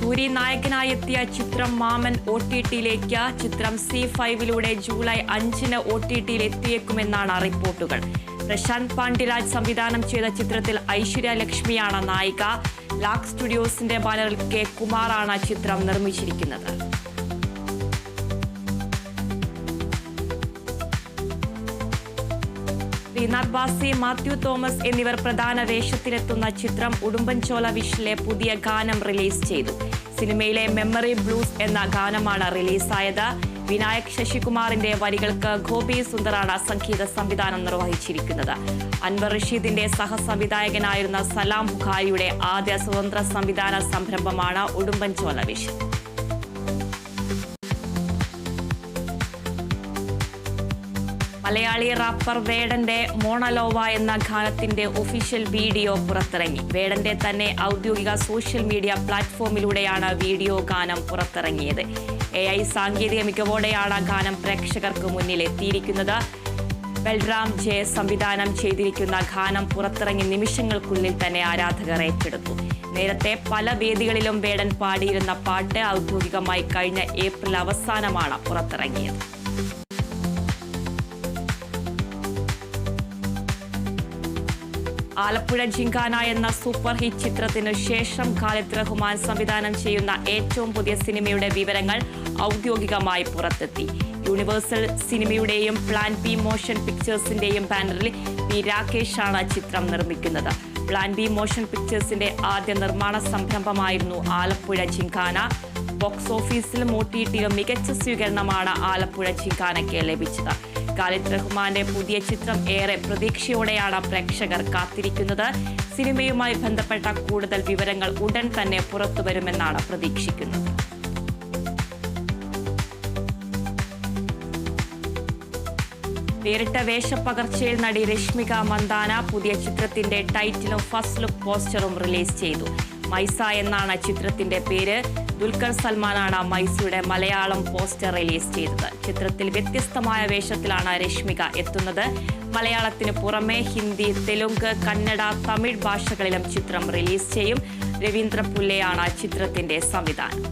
സൂരി നായകനായി എത്തിയ ചിത്രം മാമൻ OTT-യിലേക്ക്. ചിത്രം C5-ലൂടെ ജൂലൈ 5-ന് OTT-യിൽ എത്തിയേക്കുമെന്നാണ് റിപ്പോർട്ടുകൾ. പ്രശാന്ത് പാണ്ഡ്യരാജ് സംവിധാനം ചെയ്ത ചിത്രത്തിൽ ഐശ്വര്യ ലക്ഷ്മിയാണ് നായിക. ലാക് സ്റ്റുഡിയോസിന്റെ ബാനറിൽ K. കുമാറാണ് ചിത്രം നിർമ്മിച്ചിരിക്കുന്നത്. ശ്രീനാഥ് ബാസി, മാത്യു തോമസ് എന്നിവർ പ്രധാന വേഷത്തിലെത്തുന്ന ചിത്രം ഉടുമ്പൻചോല വിഷിലെ പുതിയ ഗാനം റിലീസ് ചെയ്തു. സിനിമയിലെ മെമ്മറി ബ്ലൂസ് എന്ന ഗാനമാണ് റിലീസായത്. വിനായക് ശശികുമാറിന്റെ വരികൾക്ക് ഗോപി സുന്ദറാണ് സംഗീത സംവിധാനം നിർവഹിച്ചിരിക്കുന്നത്. അൻവർ റഷീദിന്റെ സഹസംവിധായകനായിരുന്ന സലാം ബുഖാരിയുടെ ആദ്യ സ്വതന്ത്ര സംവിധാന സംരംഭമാണ് ഉടുമ്പൻചോല വിഷ്. മലയാളി റാപ്പർ വേടന്റെ മോണലോവ എന്ന ഗാനത്തിന്റെ ഒഫീഷ്യൽ വീഡിയോ പുറത്തിറങ്ങി. വേടന്റെ തന്നെ ഔദ്യോഗിക സോഷ്യൽ മീഡിയ പ്ലാറ്റ്ഫോമിലൂടെയാണ് വീഡിയോ ഗാനം പുറത്തിറങ്ങിയത്. AI സാങ്കേതിക മികവോടെയാണ് ഗാനം പ്രേക്ഷകർക്ക് മുന്നിൽ എത്തിയിരിക്കുന്നത്. ബൽറാം ജെ സംവിധാനം ചെയ്തിരിക്കുന്ന ഗാനം പുറത്തിറങ്ങി നിമിഷങ്ങൾക്കുള്ളിൽ തന്നെ ആരാധകർ ഏറ്റെടുത്തു. നേരത്തെ പല വേദികളിലും വേടൻ പാടിയിരുന്ന പാട്ട് ഔദ്യോഗികമായി കഴിഞ്ഞ ഏപ്രിൽ അവസാനമാണ് പുറത്തിറങ്ങിയത്. ആലപ്പുഴ ജിങ്കാന എന്ന സൂപ്പർ ഹിറ്റ് ചിത്രത്തിനു ശേഷം ഖാലിദ് റഹ്മാൻ സംവിധാനം ചെയ്യുന്ന ഏറ്റവും പുതിയ സിനിമയുടെ വിവരങ്ങൾ ഔദ്യോഗികമായി പുറത്തെത്തി. യൂണിവേഴ്സൽ സിനിമയുടെയും പ്ലാൻ ബി മോഷൻ പിക്ചേഴ്സിന്റെയും ബാനറിൽ P. രാകേഷാണ് ചിത്രം നിർമ്മിക്കുന്നത്. പ്ലാൻ ബി മോഷൻ പിക്ചേഴ്സിന്റെ ആദ്യ നിർമ്മാണ സംരംഭമായിരുന്നു ആലപ്പുഴ ജിങ്കാന. ബോക്സ് ഓഫീസിലും OTT-യിലും മികച്ച സ്വീകരണമാണ് ആലപ്പുഴ ജിങ്കാനയ്ക്ക് ലഭിച്ചത്. ഖാലിദ് റഹ്മാന്റെ പുതിയ ചിത്രം ഏറെ പ്രതീക്ഷയോടെയാണ് പ്രേക്ഷകർ കാത്തിരിക്കുന്നത്. സിനിമയുമായി ബന്ധപ്പെട്ട കൂടുതൽ വിവരങ്ങൾ ഉടൻ തന്നെ പുറത്തുവരുമെന്നാണ് പ്രതീക്ഷിക്കുന്നത്. വേറിട്ട വേഷപ്പകർച്ചയിൽ നടി രശ്മിക മന്ദാന പുതിയ ചിത്രത്തിന്റെ ടൈറ്റിലും ഫസ്റ്റ് ലുക്ക് പോസ്റ്ററും റിലീസ് ചെയ്തു. മൈസ എന്നാണ് ചിത്രത്തിന്റെ പേര്. ദുൽഖർ സൽമാനാണ് മൈസയുടെ മലയാളം പോസ്റ്റർ റിലീസ് ചെയ്തത്. ചിത്രത്തിൽ വ്യത്യസ്തമായ വേഷത്തിലാണ് രശ്മിക എത്തുന്നത്. മലയാളത്തിന് പുറമെ ഹിന്ദി, തെലുങ്ക്, കന്നഡ, തമിഴ് ഭാഷകളിലും ചിത്രം റിലീസ് ചെയ്യും. രവീന്ദ്ര പുല്ലയാണ് ചിത്രത്തിന്റെ സംവിധാനം.